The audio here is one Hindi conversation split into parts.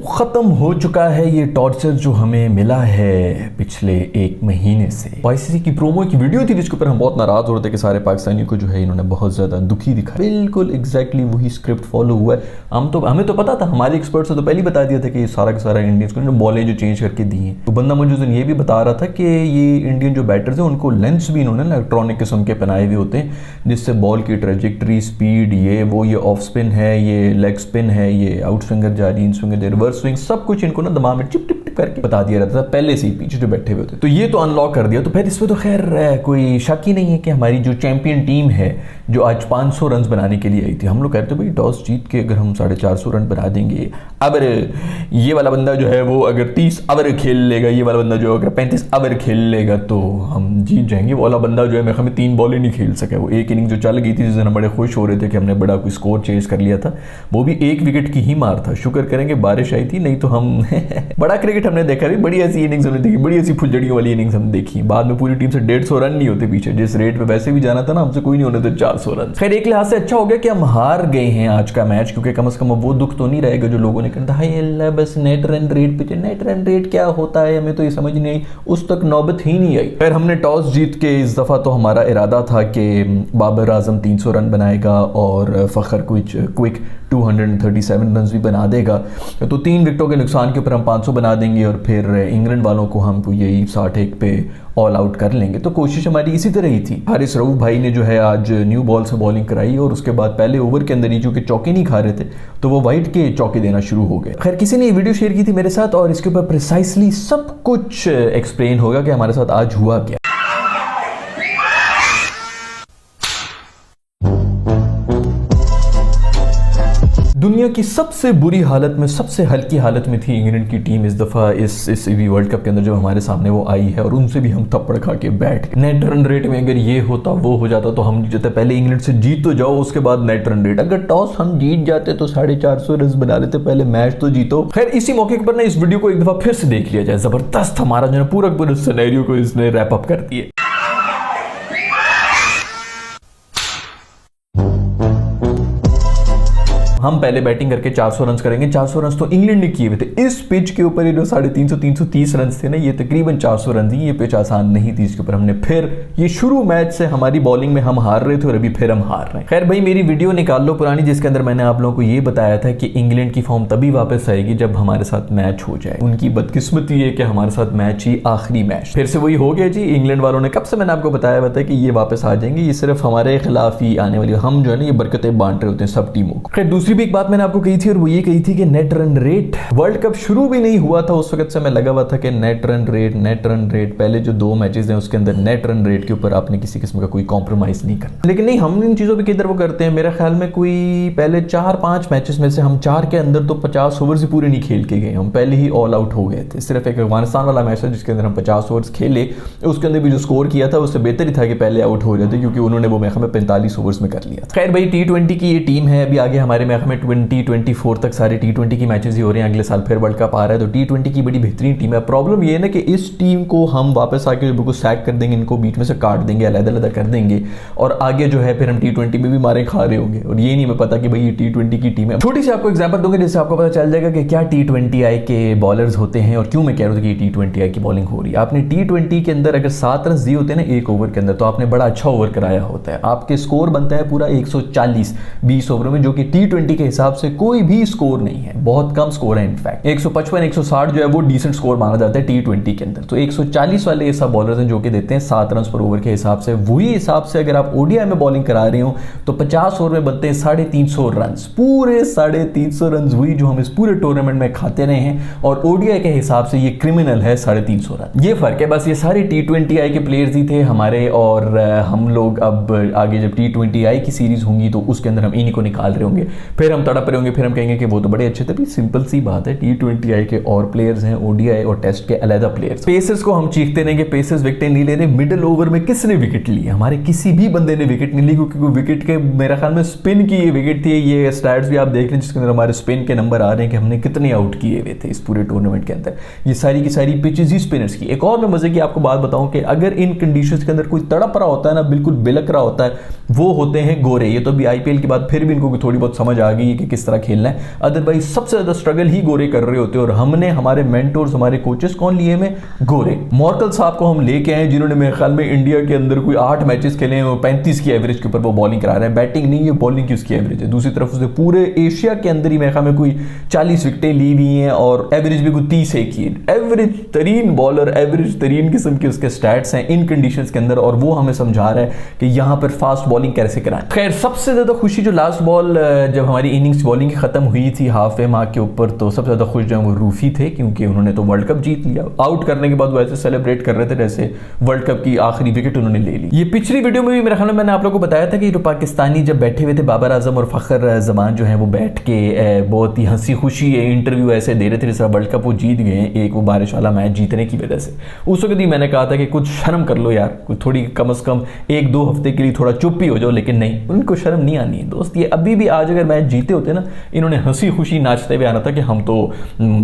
खत्म हो चुका है ये टॉर्चर जो हमें मिला है पिछले एक महीने से। आईसीसी की प्रोमो की वीडियो थी जिसके ऊपर हम बहुत नाराज हो रहे थे कि सारे पाकिस्तानियों को जो है इन्होंने बहुत ज्यादा दुखी दिखाया। बिल्कुल एग्जैक्टली वही स्क्रिप्ट फॉलो हुआ है। हमें तो पता था, हमारे एक्सपर्ट्स ने तो पहले ही बता दिया था कि सारा का सारा इंडियंस को बॉलें जो चेंज करके दी हैं। तो बंदा मुझे ये भी बता रहा था कि ये इंडियन जो बैटर्स हैं उनको लेंस भी इन्होंने इलेक्ट्रॉनिक किस्म के पहनाए हुए होते हैं जिससे बॉल की ट्रेजेक्ट्री, स्पीड, ये ऑफ स्पिन है, ये लेग स्पिन है, ये आउट स्विंगर जा रही, इन स्विंगर, रिवर्स स्विंग, सब कुछ इनको ना दिमाग में टिप टिप करके बता दिया रहता था पहले से ही पीछे जो बैठे हुए होते। तो ये तो अनलॉक कर दिया। तो फिर इसमें तो खैर कोई शक ही नहीं है कि हमारी जो चैंपियन टीम है जो आज 500 रन बनाने के लिए आई थी, हम लोग कहते भाई टॉस जीत के अगर हम 450 रन बना देंगे, अगर ये वाला बंदा जो है वो अगर 30 ओवर खेल लेगा, ये वाला बंदा जो अगर 35 ओवर खेल लेगा तो हम जीत जाएंगे। वो वाला बंदा जो है मेरे ख्याल में 3 बॉलें नहीं खेल सका। वो एक इनिंग जो चल गई थी जिस दिन हम बड़े खुश हो रहे थे कि हमने बड़ा कोई स्कोर चेज कर लिया था, वो भी 1 विकेट की ही मार था। शुक्र करेंगे बारिश आई थी, नहीं तो हम बड़ा क्रिकेट हमने देखा भी, बड़ी ऐसी इनिंग्स हमने देखी, बड़ी ऐसी फुलझड़ियों वाली इनिंग्स हमने देखी। बाद में पूरी टीम से 150 रन नहीं होते पीछे, जिस रेट पे वैसे भी जाना था ना हमसे कोई नहीं होने तो 400 रन। खैर एक लिहाज से अच्छा हो गया कि हम हार गए हैं आज का मैच, क्योंकि कम से कम वो दुख तो नहीं रहेगा जो लोगों ने कहा हाय अल्लाह बस नेट रन रेट पे। नेट रन रेट क्या होता है हमें तो ये समझ नहीं आई, उस तक नौबत ही नहीं आई। फिर हमने टॉस जीत के इस दफा तो हमारा इरादा था कि बाबर आजम 300 रन बनाएगा और फखर क्विक 237 रन भी बना देगा, तो 3 विकेटों के नुकसान के ऊपर हम 500 बना देंगे और फिर इंग्लैंड वालों को हम यही 60 पे ऑल आउट कर लेंगे। तो कोशिश हमारी इसी तरह ही थी। हारिस रऊफ भाई ने जो है आज न्यू बॉल से बॉलिंग कराई और उसके बाद पहले ओवर के अंदर ही चूंकि चौके नहीं खा रहे थे तो वो वाइट के चौके देना शुरू हो गए। खैर किसी ने ये वीडियो शेयर की थी मेरे साथ और इसके ऊपर प्रिसाइसली सब कुछ एक्सप्लेन होगा कि हमारे साथ आज हुआ क्या। दुनिया की सबसे बुरी हालत में, सबसे हल्की हालत में थी इंग्लैंड की टीम इस दफा इस वर्ल्ड कप के अंदर जब हमारे सामने वो आई है और उनसे भी हम थप्पड़ खा के बैठ गए। नेट रन रेट में अगर ये होता वो हो जाता तो हम जीत जाते। पहले इंग्लैंड से जीत तो जाओ, उसके बाद नेट रन रेट। अगर टॉस हम जीत जाते तो 450 रन बना लेते, पहले मैच तो जीतो। खैर इसी मौके पर ना इस वीडियो को एक दफा फिर से देख लिया जाए। जबरदस्त हमारा जो है पूरा सिनेरियो को इसने रैप अप कर दिया। हम पहले बैटिंग करके 400 रन करेंगे। 400 रन तो इंग्लैंड ने किए हुए थे। इस पिच के ऊपर ये जो 350-330 रन थे ना, ये तकरीबन 400 रन थी। ये पिच आसान नहीं थी। इसके ऊपर हमने फिर ये शुरू मैच से हमारी बॉलिंग में हम हार रहे थे और अभी फिर हम हार रहे हैं। खैर भाई मेरी वीडियो निकाल लो पुरानी जिसके अंदर मैंने आप लोगों को ये बताया था कि इंग्लैंड की फॉर्म तभी वापस आएगी जब हमारे साथ मैच हो जाए। उनकी बदकिस्मती है कि हमारे साथ मैच ही आखिरी मैच फिर से वही हो गया जी। इंग्लैंड वालों ने कब से मैंने आपको बताया हुआ था कि ये वापस आ जाएंगे, ये सिर्फ हमारे खिलाफ ही आने वाली, हम जो है ना ये बरकतें बांट रहे होते हैं सब टीमों को। खैर दूसरी भी एक बात मैंने आपको कही थी और वो ये कही थी कि net run rate, world cup शुरू भी नहीं हुआ था उस वक्त से मैं लगा हुआ था कि नेट रन रेट पहले जो 2 मैचेस हैं उसके अंदर नेट रन रेट के ऊपर आपने किसी किस्म का कोई कॉम्प्रोमाइज नहीं करना। लेकिन नहीं, हम इन चीजों पे किधर वो करते हैं। मेरे ख्याल में कोई पहले 4-5 मैचेस में से हम 4 के अंदर तो 50 ओवर से पूरे नहीं खेल के गए, हम पहले ही ऑल आउट हो गए थे। सिर्फ एक अफगानिस्तान वाला मैच था जिसके अंदर हम 50 ओवर्स खेले, उसके अंदर भी जो स्कोर किया था उससे बेहतर ही था कि पहले आउट हो जाते क्योंकि उन्होंने वो मैच में 45 ओवर्स में कर लिया था। खैर भाई T20 की ये टीम है, अभी आगे हमारे मैच में 2024 तक सारे T20 की मैचेस ही हो रहे हैं। अगले साल फिर वर्ल्ड कप आ रहा है तो T20 की बड़ी बेहतरीन टीम है। प्रॉब्लम ये है ना कि इस टीम को हम वापस आके बिल्कुल सैक कर देंगे, इनको बीच में से काट देंगे, अलग-अलग कर देंगे और आगे जो है फिर हम T20 में भी मारे खा रहे होंगे और ये नहीं मैं पता कि भाई ये T20 की टीम है। छोटी सी आपको एग्जांपल दूंगा जिससे आपको पता चल जाएगा कि क्या T20I के बॉलर्स होते हैं और क्यों मैं कह रहा हूँ कि T20I की बॉलिंग हो रही है। आपने T20 के अंदर अगर 7 रन दिए होते हैं ना 1 ओवर के अंदर तो आपने बड़ा अच्छा ओवर कराया होता है। आपके स्कोर बनता है पूरा 140 20 ओवर में, जो कि T20 के हिसाब से कोई भी स्कोर नहीं है, बहुत कम स्कोर है। इनफैक्ट 155-160 जो है वो डिसेंट स्कोर माना जाता है T20 के अंदर। तो 140 वाले ऐसा बॉलर्स हैं जो कि देते हैं 7 रन पर ओवर के हिसाब से। वही हिसाब से अगर आप ODI में बॉलिंग करा रहे हो तो 50 ओवर में बनते हैं 350 रन, पूरे 350 रन वही जो हम इस पूरे टूर्नामेंट में खाते रहे हैं और ODI के हिसाब से ये क्रिमिनल है 350 रन। ये फर्क है बस। ये सारे T20I के प्लेयर्स ही थे हमारे और हम लोग अब आगे जब T20I की सीरीज होंगी तो उसके अंदर हम इन्हीं को निकाल रहे होंगे, फिर हम तड़प रहे होंगे, फिर हम कहेंगे कि वो तो बड़े अच्छे थे। सिंपल सी बात है, T20I के और प्लेयर्स हैं, ODI और टेस्ट के अलग प्लेयर्स। पेसर्स को हम चीखते रहेंगे पेसर्स विकेट नहीं ले रहे। मिडिल ओवर में किसने विकेट ली? हमारे किसी भी बंदे ने विकेट नहीं ली क्योंकि विकेट के मेरे ख्याल में स्पिन की ये विकेट थी। ये स्टैट्स भी आप देख लें जिसके अंदर हमारे स्पिन के नंबर आ रहे हैं कि हमने कितने आउट किए हुए थे इस पूरे टूर्नामेंट के अंदर। ये सारी की सारी पिचेस ही स्पिनर्स की। एक और मैं मजे की आपको बात बताऊं कि अगर इन कंडीशंस के अंदर कोई तड़प रहा होता है ना, बिल्कुल बिलक रहा होता है, वो होते हैं गोरे। ये तो भी IPL की बात फिर भी इनको थोड़ी बहुत समझ आ गई है कि किस तरह खेलना है। अदरवाइज सबसे ज्यादा स्ट्रगल ही गोरे कर रहे होते, और हमने हमारे मेंटोर्स, हमारे कोचेस कौन लिए हमें? गोरे। मॉर्कल साहब को हम लेके आए जिन्होंने मेरे ख्याल में इंडिया के अंदर कोई 8 मैचेस खेले हैं, 35 की एवरेज के ऊपर वो बॉलिंग करा रहे हैं। बैटिंग नहीं है, बॉलिंग की उसकी एवरेज है। दूसरी तरफ उसने पूरे एशिया के अंदर ही मेरे ख्याल में कोई 40 विकेटें ली हुई हैं और एवरेज भी कोई 30 की है। एवरेज तरीन बॉलर, एवरेज तरीन किस्म के उसके स्टैट्स हैं इन कंडीशंस के अंदर, और वो हमें समझा रहा है कि यहाँ पर फास्ट बॉलिंग कैसे कराएं। खैर सबसे ज्यादा खुशी जो लास्ट बॉल जब हमारी इनिंग्स बॉलिंग की खत्म हुई थी हाफ वे मार्क के ऊपर, तो सबसे ज्यादा खुश जो है वो रूफी थे, क्योंकि उन्होंने तो वर्ल्ड कप जीत लिया। आउट करने के बाद वो ऐसे सेलिब्रेट कर रहे थे जैसे वर्ल्ड कप की आखिरी विकेट उन्होंने ले ली। ये पिछली वीडियो में भी मेरे ख्याल में मैंने आप लोगों को बताया था कि जो पाकिस्तानी जब बैठे हुए थे बाबर आजम और फखर जमान जो है वो बैठ के बहुत ही हंसी खुशी इंटरव्यू ऐसे दे रहे थे जैसे वर्ल्ड कप वो जीत गए एक वो बारिश वाला मैच जीतने की वजह से। उस वक्त ही मैंने कहा था कि कुछ शर्म कर लो यार, कुछ थोड़ी कम से कम 1-2 हफ्ते के लिए थोड़ा चुप ही हो जाओ, लेकिन नहीं, उनको शर्म नहीं आनी है दोस्त। ये अभी भी आज अगर मैच जीते होते ना, इन्होंने हंसी खुशी नाचते हुए आना था कि हम तो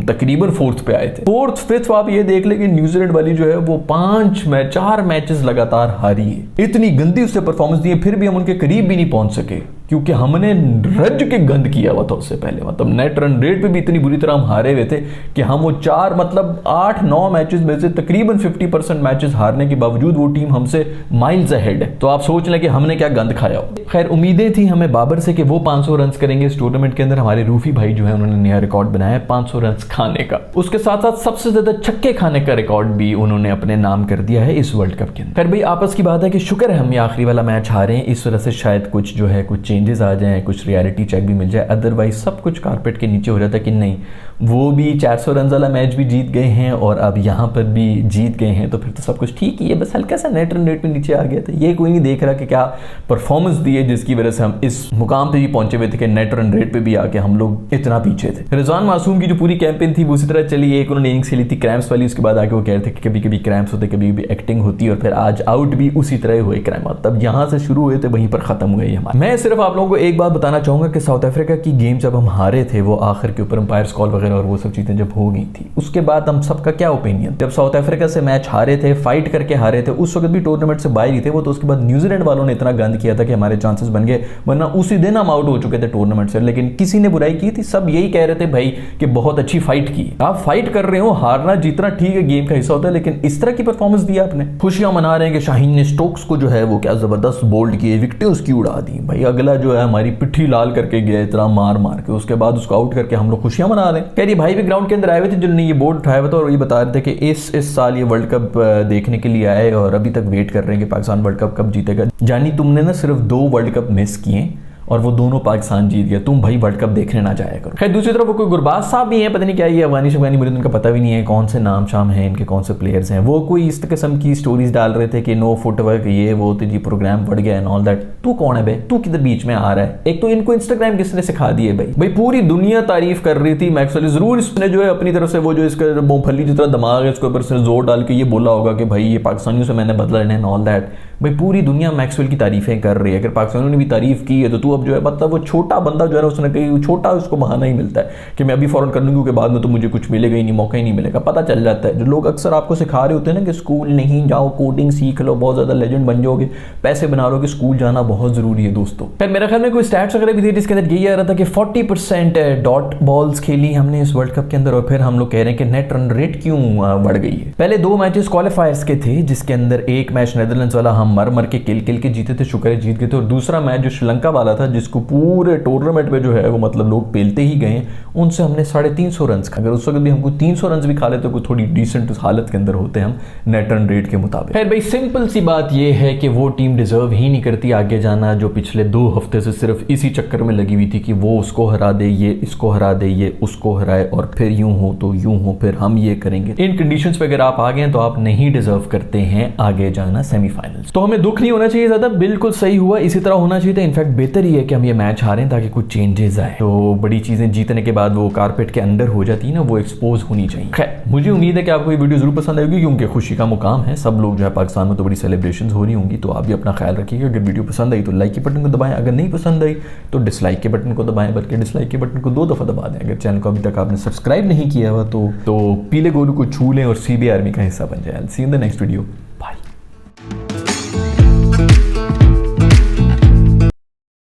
तकरीबन 4th पे आए थे। 4th 5th आप ये देख ले कि न्यूजीलैंड वाली जो है वो 4 मैचेस लगातार हारी है। इतनी गंदी उससे परफॉर्मेंस दी है, फिर भी हम उनके करीब भी नहीं पहुंच सके, क्योंकि हमने रज के गंद किया हुआ था उससे पहले। मतलब नेट रन रेट पे भी इतनी बुरी तरह हम हारे हुए थे कि हम वो 8-9 मैचेस में से तकरीबन 50% मैचेस हारने के बावजूद वो टीम हमसे माइल्स अहेड है। तो आप सोच लें कि हमने क्या गंद खाया हो। खैर उम्मीदें थी हमें बाबर से कि वो 500 रन करेंगे इस टूर्नामेंट के अंदर। हमारे रूफी भाई जो है उन्होंने नया रिकॉर्ड बनाया है 500 रन खाने का। उसके साथ साथ सबसे ज्यादा छक्के खाने का रिकॉर्ड भी उन्होंने अपने नाम कर दिया है इस वर्ल्ड कप के अंदर। खैर भाई आपस की बात है कि शुक्र है हम ये आखिरी वाला मैच हारे, इस वजह से शायद कुछ जो है कुछ चेंजेस आ जाएं, कुछ रियलिटी चेक भी मिल जाए। अदरवाइज सब कुछ कारपेट के नीचे हो जाता कि नहीं, वो भी 400 रन वाला मैच भी जीत गए हैं और अब यहाँ पर भी जीत गए हैं, तो फिर तो सब कुछ ठीक ही है। बस हल्का सा नेट रन रेट में नीचे आ गया था, ये कोई नहीं देख रहा कि क्या परफॉर्मेंस दी है जिसकी वजह से हम इस मुकाम पे भी पहुंचे हुए थे कि नेट रन रेट पे भी आके हम लोग इतना पीछे थे। रिजवान मासूम की जो पूरी कैंपेन थी वो उसी तरह चली। एक उन्होंने इनिंग्स खेली थी क्रैम्प्स वाली, उसके बाद आके वो कह रहे थे कि कभी कभी क्रैम्प्स होते, कभी भी एक्टिंग होती, और फिर आज आउट भी उसी तरह हुए क्रैम्प। तब यहाँ से शुरू हुए थे वहीं पर खत्म हुए हमारे। मैं सिर्फ आप लोगों को एक बात बताना चाहूंगा कि साउथ अफ्रीका की गेम जब हम हारे थे, वो आखिर के ऊपर अंपायर्स कॉल वगैरह और वो सब चीजें जब हो गई थी, उसके बाद हम सबका क्या ओपिनियन, जब साउथ अफ्रीका से मैच हारे थे, फाइट करके हारे थे, उस वक्त भी टूर्नामेंट से बाहर ही थे वो, तो उसके बाद न्यूजीलैंड वालों ने इतना गंद किया था कि हमारे चांसेस बन गए, वरना उसी दिन हम आउट हो चुके थे टूर्नामेंट से। लेकिन किसी ने बुराई की थी, सब यही कह रहे थे भाई कि बहुत अच्छी फाइट की। आप फाइट कर रहे हो, हारना जीतना ठीक है, गेम का हिस्सा होता है, लेकिन इस तरह की परफॉर्मेंस दी आपने। खुशियां मना रहे हैं कि शाहीन ने स्टोक्स को जो है वो क्या जबरदस्त बोल्ड किए, विकेटें उसकी उड़ा दी। भाई अगला जो है हमारी पिट्ठी लाल करके गया इतना मार मार के, उसके बाद उसको आउट करके हम लोग खुशियां मना रहे हैं। कह भाई भी ग्राउंड के अंदर आए हुए थे जिन्होंने ये बोर्ड उठाया हुआ था, और ये बता रहे थे कि इस साल ये वर्ल्ड कप देखने के लिए आए और अभी तक वेट कर रहे हैं कि पाकिस्तान वर्ल्ड कप कब जीतेगा। जानी तुमने ना सिर्फ 2 वर्ल्ड कप मिस किए और वो दोनों पाकिस्तान जीत गया, तुम भाई वर्ल्ड कप देखने ना जाया करो। खैर दूसरी तरफ वो कोई गुरबाज साहब भी हैं, पता नहीं क्या ये अफगानी मुझे उनका पता भी नहीं है कौन से नाम शाम है इनके, कौन से प्लेयर्स हैं। वो कोई इस किस्म की स्टोरीज डाल रहे थे कि नो फुटवर्क ये वो, तो जी प्रोग्राम बढ़ गया एंड ऑल दैट। तू कौन है भाई, तू किधर बीच में आ रहा है? एक तो इनको इंस्टाग्राम किसने सिखा दिए भाई पूरी दुनिया तारीफ कर रही थी मैक्सवेल, जरूर इसने जो है अपनी तरफ से वो जो इसका मूंगफली जितना दिमाग है उसके ऊपर इसने जोर डाल के ये बोला होगा कि भाई ये पाकिस्तानियों से मैंने बदला लेना एंड ऑल दैट। भाई पूरी दुनिया मैक्सवेल की तारीफें कर रही है, अगर पाकिस्तानियों ने भी तारीफ की है तो तू अब जो है मतलब वो छोटा बंदा जो है उसने कही छोटा, उसको बहाना ही मिलता है कि मैं अभी फौरन कर लूंगी क्योंकि बाद में तो मुझे कुछ मिलेगा ही नहीं, मौका ही नहीं मिलेगा। पता चल जाता है, जो लोग अक्सर आपको सिखा रहे होते हैं ना कि स्कूल नहीं जाओ, कोडिंग सीख लो, बहुत ज्यादा लेजेंड बन जाओगे, पैसे बना रहे हो, कि स्कूल जाना बहुत जरूरी है दोस्तों। फिर मेरे ख्याल में कोई स्टैट्स वगैरह भी थे जिसके अंदर यही आ रहा था कि 40% डॉट बॉल्स खेली हमने इस वर्ल्ड कप के अंदर, और फिर हम लोग कह रहे हैं कि नेट रन रेट क्यों बढ़ गई है। पहले 2 मैचेस क्वालिफायर्स के थे जिसके अंदर एक मैच नेदरलैंड्स वाला हम मर के किल के जीते थे, शुक्र है जीत गए थे, और दूसरा मैच जो श्रीलंका वाला था जिसको पूरे टूर्नामेंट में जो है वो मतलब लोग पेलते ही गए, उनसे हमने 350 रन। अगर उस वक्त भी हमको 300 रन भी खा लेते तो थोड़ी डिसेंट हालत के अंदर होते हम नेट रन रेट के मुताबिक। खैर भाई सिंपल सी बात ये है कि वो टीम डिजर्व ही नहीं करती आगे जाना जो पिछले 2 हफ्ते से सिर्फ इसी चक्कर में लगी हुई थी कि वो उसको हरा दे, ये इसको हरा दे, ये उसको हराए, और फिर यूं हो तो यूं हो, फिर हम ये करेंगे। इन कंडीशंस पे अगर आप आ गए तो आप नहीं डिजर्व करते हैं आगे जाना सेमीफाइनल्स। तो हमें दुख नहीं होना चाहिए ज्यादा, बिल्कुल सही हुआ, इसी तरह होना चाहिए था। इनफैक्ट बेहतर ही है कि हम ये मैच हारें ताकि कुछ चेंजेस आए, तो बड़ी चीजें जीतने के बाद वो कारपेट के अंदर हो जाती है ना, वो एक्सपोज होनी चाहिए। खैर मुझे उम्मीद है कि आपको ये वीडियो जरूर पसंद आएगी, क्योंकि खुशी का मुकाम है, सब लोग जो है पाकिस्तान में तो बड़ी सेलिब्रेशन हो रही होंगी, तो आप भी अपना ख्याल रखिएगा। अगर वीडियो पसंद आई तो लाइक के बटन को दबाएं, अगर नहीं पसंद आई तो डिसलाइक के बटन को दबाएं, बल्कि डिसलाइक के बटन को 2 दफा दबा दें। अगर चैनल को अभी तक आपने सब्सक्राइब नहीं किया हुआ तो पीले गोलू को छू लें और CB आर्मी का हिस्सा बन जाए। सी इन द नेक्स्ट वीडियो।